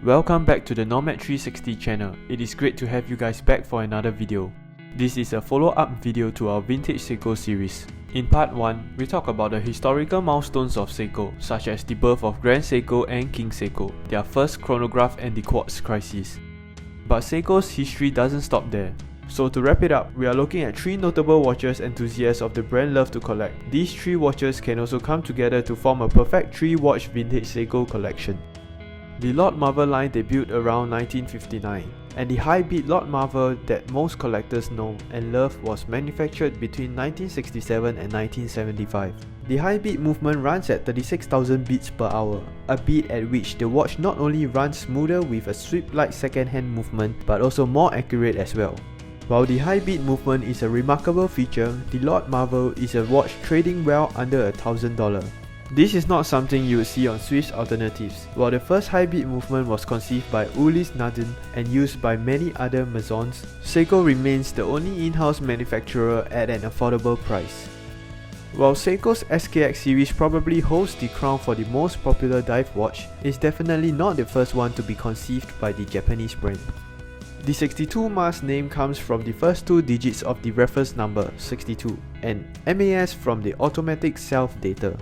Welcome back to the Nomad 360 channel. It is great to have you guys back for another video. This is a follow-up video to our Vintage Seiko series. In part 1, we talk about the historical milestones of Seiko, such as the birth of Grand Seiko and King Seiko, their first chronograph and the quartz crisis. But Seiko's history doesn't stop there. So to wrap it up, we are looking at 3 notable watches enthusiasts of the brand love to collect. These 3 watches can also come together to form a perfect 3-watch vintage Seiko collection. The Lord Marvel line debuted around 1959, and the high-beat Lord Marvel that most collectors know and love was manufactured between 1967 and 1975. The high-beat movement runs at 36,000 beats per hour, a beat at which the watch not only runs smoother with a sweep-like second-hand movement but also more accurate as well. While the high beat movement is a remarkable feature, the Lord Marvel is a watch trading well under $1,000. This is not something you would see on Swiss alternatives. While the first high beat movement was conceived by Ulysse Nardin and used by many other maisons, Seiko remains the only in-house manufacturer at an affordable price. While Seiko's SKX series probably holds the crown for the most popular dive watch, it's definitely not the first one to be conceived by the Japanese brand. The 62 MAS name comes from the first 2 digits of the reference number 62 and MAS from the automatic self-data.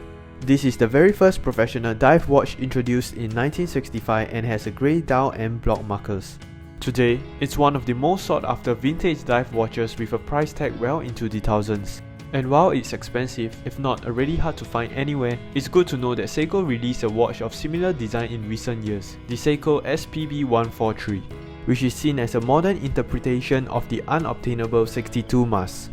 This is the very first professional dive watch introduced in 1965 and has a grey dial and block markers. Today, it's one of the most sought after vintage dive watches with a price tag well into the thousands. And while it's expensive, if not already hard to find anywhere, it's good to know that Seiko released a watch of similar design in recent years, the Seiko SPB143. Which is seen as a modern interpretation of the unobtainable 62 MAS.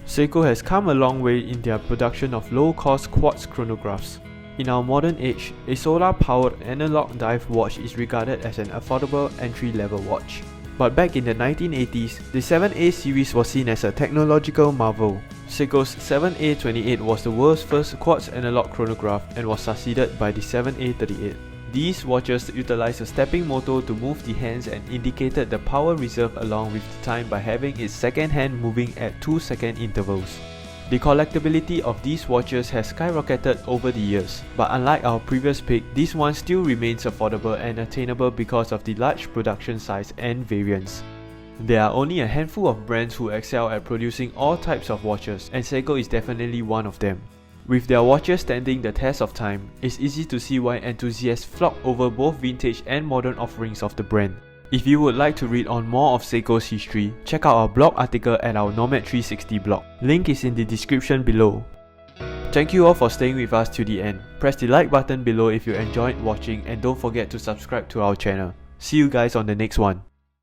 Seiko has come a long way in their production of low-cost quartz chronographs. In our modern age, a solar-powered analog dive watch is regarded as an affordable entry-level watch. But back in the 1980s, the 7A series was seen as a technological marvel. Seiko's 7A28 was the world's first quartz analog chronograph and was succeeded by the 7A38. These watches utilized a stepping motor to move the hands and indicated the power reserve along with the time by having its second hand moving at 2-second intervals. The collectability of these watches has skyrocketed over the years, but unlike our previous pick, this one still remains affordable and attainable because of the large production size and variants. There are only a handful of brands who excel at producing all types of watches, and Seiko is definitely one of them. With their watches standing the test of time, it's easy to see why enthusiasts flock over both vintage and modern offerings of the brand. If you would like to read on more of Seiko's history, check out our blog article at our Nomad 360 blog. Link is in the description below. Thank you all for staying with us till the end. Press the like button below if you enjoyed watching and don't forget to subscribe to our channel. See you guys on the next one.